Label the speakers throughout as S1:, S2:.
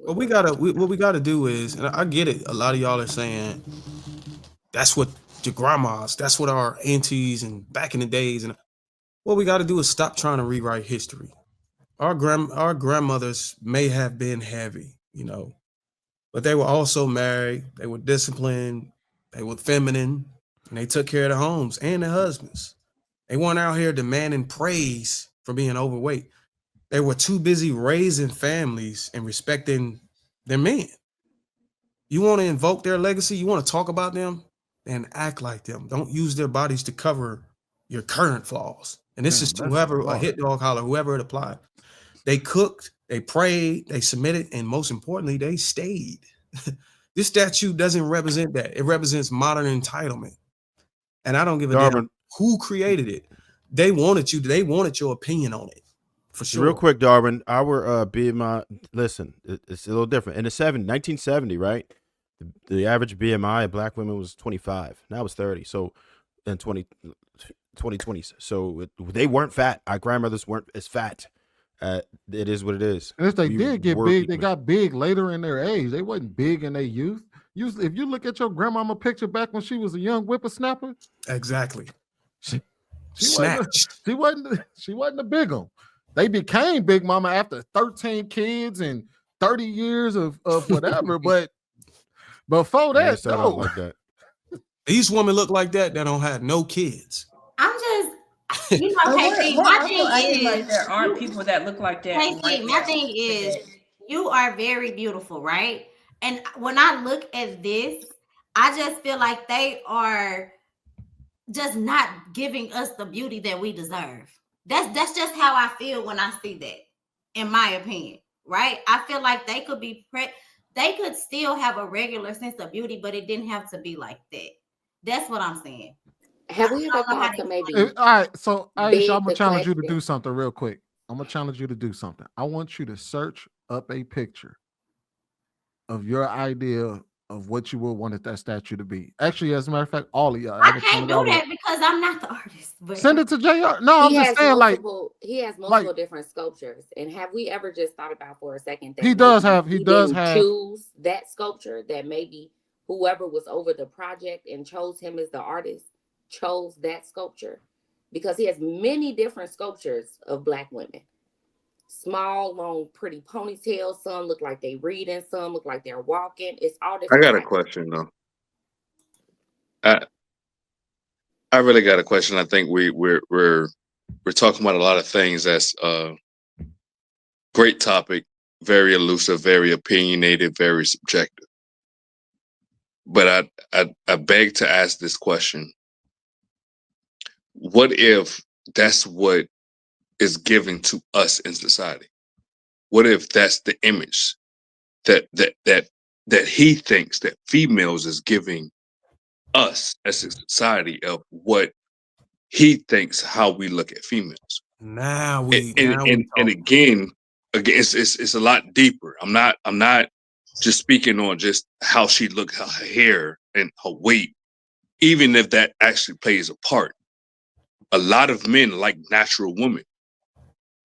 S1: What we gotta do is, and I get it. A lot of y'all are saying that's what your grandmas, that's what our aunties and back in the days, and what we got to do is stop trying to rewrite history. Our grandmothers may have been heavy, but they were also married. They were disciplined. They were feminine, and they took care of their homes and their husbands. They weren't out here demanding praise for being overweight. They were too busy raising families and respecting their men. You want to invoke their legacy? You want to talk about them? Then act like them. Don't use their bodies to cover your current flaws. And this is to whoever, a hit dog holler, whoever it applied. They cooked, they prayed, they submitted, and most importantly, they stayed. This statue doesn't represent that. It represents modern entitlement. And I don't give a damn who created it. They wanted you. They wanted your opinion on it. For sure.
S2: Real quick, Darwin, our BMI, listen, it's a little different. In the 1970, right? The average BMI of black women was 25. Now it's 30. So in 2020, so they weren't fat. Our grandmothers weren't as fat. It is what it is.
S3: And if they did get big, they got big later in their age. They wasn't big in their youth. If you look at your grandmama picture back when she was a young whippersnapper,
S1: exactly.
S3: She wasn't a big one. They became big mama after 13 kids and 30 years of whatever, but before that, no.
S2: Like that.
S1: These women look like that don't have no kids.
S4: I'm just, my thing is,
S5: there aren't people that look like that.
S4: My thing is, you are very beautiful, right? And when I look at this, I just feel like they are just not giving us the beauty that we deserve. That's just how I feel when I see that, in my opinion, right? I feel like they could be they could still have a regular sense of beauty, but it didn't have to be like that. That's what I'm saying.
S6: Have we ever thought to maybe?
S3: All right, so Aisha, I'm gonna challenge you to do something real quick. I'm gonna challenge you to do something. I want you to search up a picture of your idea of what you would want that statue to be. Actually, as a matter of fact, all of y'all.
S4: I can't do that because I'm not the artist. But
S3: send it to JR. No, I'm just saying,
S6: he has multiple different sculptures. And have we ever just thought about for a second that
S3: he does have
S6: choose that sculpture, that maybe whoever was over the project and chose him as the artist chose that sculpture? Because he has many different sculptures of black women. Small, long, pretty ponytails. Some look like they reading. Some look like they're walking. It's all different.
S7: I got a question though. I really got a question. I think we're talking about a lot of things. That's great topic, very elusive, very opinionated, very subjective. But I beg to ask this question: what if that's what is given to us in society? What if that's the image that he thinks that females is giving us as a society of what he thinks how we look at females?
S1: Now
S7: again, it's a lot deeper. I'm not just speaking on just how she looked, her hair and her weight, even if that actually plays a part. A lot of men like natural women.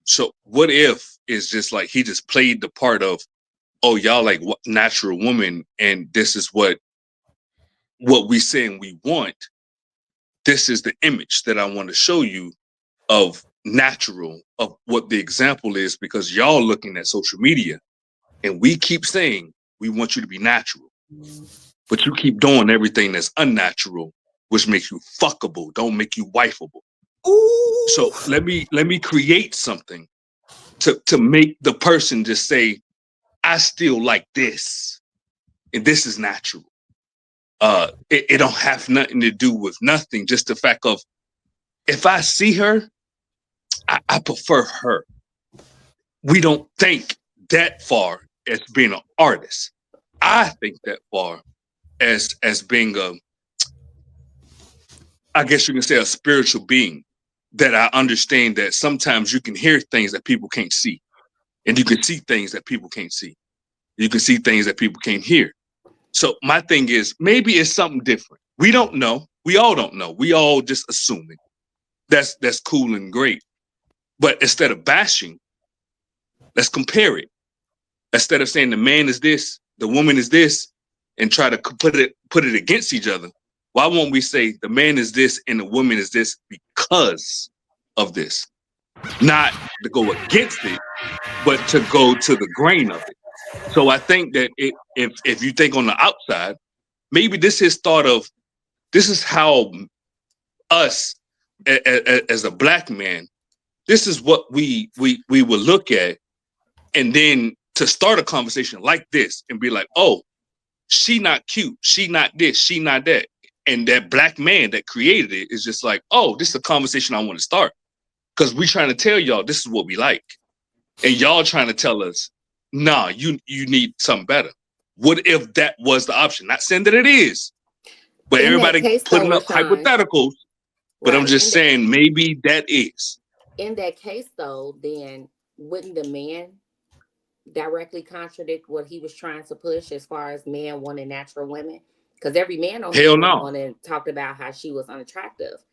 S7: So what if it's just like he just played the part of, oh, y'all like what natural woman, and this is what we saying we want. This is the image that I want to show you of natural, of what the example is, because y'all looking at social media and we keep saying we want you to be natural, but you keep doing everything that's unnatural, which makes you fuckable, don't make you wifeable. Ooh. So let me create something to make the person just say, I still like this, and this is natural. It don't have nothing to do with nothing. Just the fact of, if I see her, I prefer her. We don't think that far as being an artist. I think that far as being I guess you can say a spiritual being, that I understand that sometimes you can hear things that people can't see, and you can see things that people can't see. You can see things that people can't hear. So my thing is, maybe it's something different. We don't know. We all don't know. We all just assuming. That's cool and great. But instead of bashing, let's compare it. Instead of saying the man is this, the woman is this, and try to put it against each other, why won't we say the man is this and the woman is this because of this? Not to go against it, but to go to the grain of it. So I think that if you think on the outside, maybe this is thought of, this is how us as a black man, this is what we will look at, and then to start a conversation like this and be like, oh, she not cute, she not this, she not that. And that black man that created it is just like, oh, this is a conversation I want to start. Because we trying to tell y'all this is what we like. And y'all trying to tell us, nah, you need something better. What if that was the option? Not saying that it is, but
S6: In that
S7: everybody
S6: case,
S7: putting
S6: though,
S7: up
S6: Rashawn,
S7: hypotheticals. But I'm
S6: right,
S7: just saying maybe that is.
S6: in that case, though, then wouldn't the man directly contradict what he was trying to push as far as men wanting natural women? Because every man on here
S7: Hell
S6: went
S7: no.
S6: on and talked about how she was unattractive,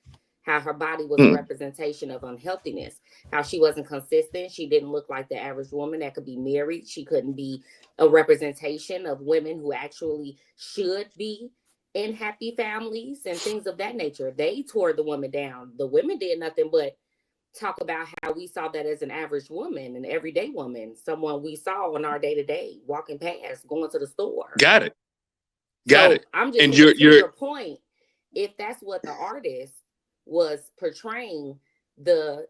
S6: how her body was a
S7: Mm.
S6: representation of unhealthiness, how she wasn't consistent. She didn't look like the average woman that could be married. She couldn't be a representation of women who actually should be in happy families and things of that nature. They tore the woman down. The women did nothing but talk about how we saw that as an average woman, an everyday woman, someone we saw in our day-to-day, walking past, going to the store.
S7: Got it.
S6: So I'm just
S7: And
S6: saying, to your point, if that's what the artist was portraying, the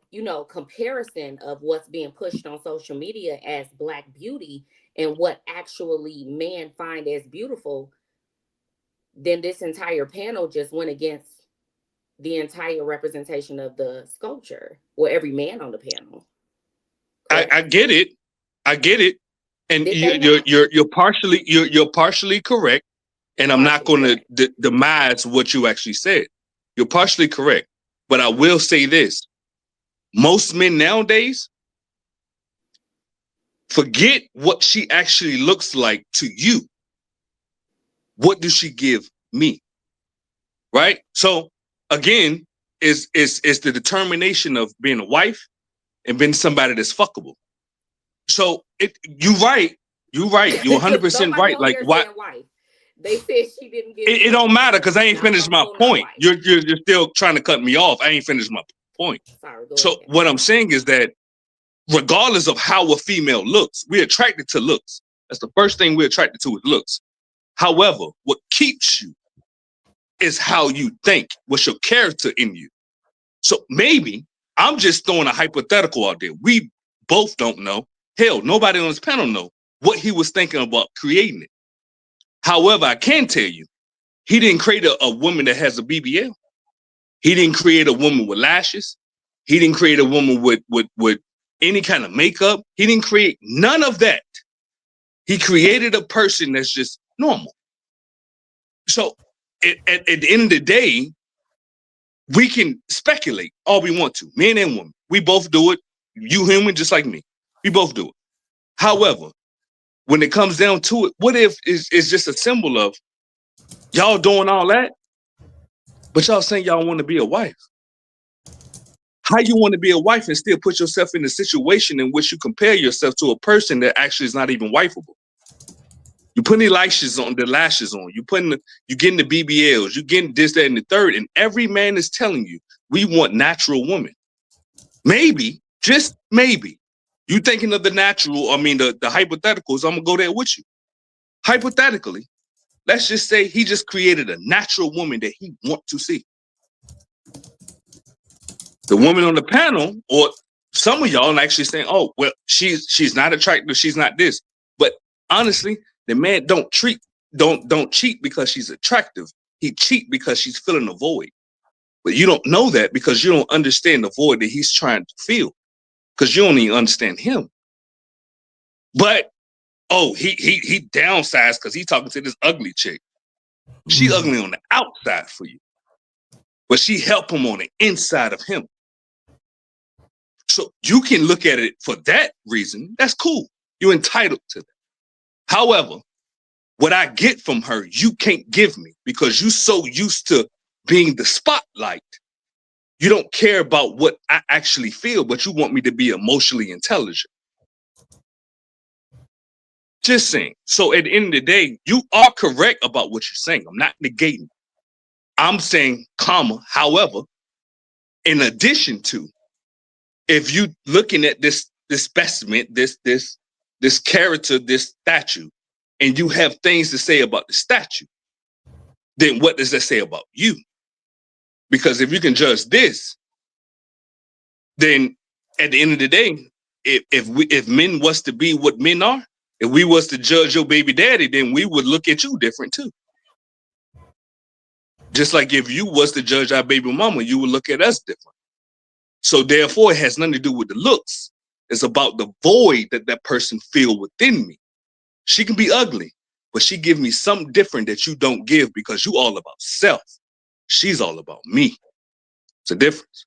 S6: comparison of what's being pushed on social media as Black beauty and what actually men find as beautiful, then this entire panel just went against the entire representation of the sculpture, or every man on the panel.
S7: I get it. I get it. And you're partially correct. And I'm not going to demise what you actually said. You're partially correct. But I will say this. Most men nowadays forget what she actually looks like to you. What does she give me? Right? So again, is the determination of being a wife and being somebody that's fuckable. So you're right. You're 100% right. Like, why?
S6: Wife. They said she didn't get
S7: It don't matter because I ain't finished my point. You're still trying to cut me off. I ain't finished my point.
S6: Sorry, go
S7: so
S6: ahead.
S7: What I'm saying is that regardless of how a female looks, we're attracted to looks. That's the first thing we're attracted to is looks. However, what keeps you is how you think. What's your character in you? So maybe I'm just throwing a hypothetical out there. We both don't know. Hell, nobody on this panel know what he was thinking about creating it. However, I can tell you, he didn't create a woman that has a BBL. He didn't create a woman with lashes. He didn't create a woman with any kind of makeup. He didn't create none of that. He created a person that's just normal. So at the end of the day, we can speculate all we want to, men and women. We both do it. You human, just like me. We both do it. However, when it comes down to it, what if it's just a symbol of y'all doing all that, but y'all saying y'all want to be a wife? How you want to be a wife and still put yourself in a situation in which you compare yourself to a person that actually is not even wifeable? You putting the lashes on, you getting the BBLs, you getting this, that, and the third, and every man is telling you we want natural women. Maybe, just maybe, you thinking of the natural, the hypotheticals, I'm gonna go there with you. Hypothetically, let's just say he just created a natural woman that he wants to see. The woman on the panel, or some of y'all actually saying, oh, well, she's not attractive, she's not this. But honestly, the man don't cheat because she's attractive. He cheat because she's filling a void. But you don't know that because you don't understand the void that he's trying to fill. Because you don't even understand him. But he downsized because he's talking to this ugly chick. She ugly on the outside for you. But she helped him on the inside of him. So you can look at it for that reason. That's cool. You're entitled to that. However, what I get from her, you can't give me because you're so used to being the spotlight. You don't care about what I actually feel, but you want me to be emotionally intelligent. Just saying. So at the end of the day, you are correct about what you're saying. I'm not negating. I'm saying, comma, however, in addition to, if you looking at this specimen, this character, this statue, and you have things to say about the statue, then what does that say about you? Because if you can judge this, then at the end of the day, if men was to be what men are, if we was to judge your baby daddy, then we would look at you different too. Just like if you was to judge our baby mama, you would look at us different. So therefore, it has nothing to do with the looks. It's about the void that that person feel within me. She can be ugly, but she give me something different that you don't give because you all about self. She's all about me. It's a difference.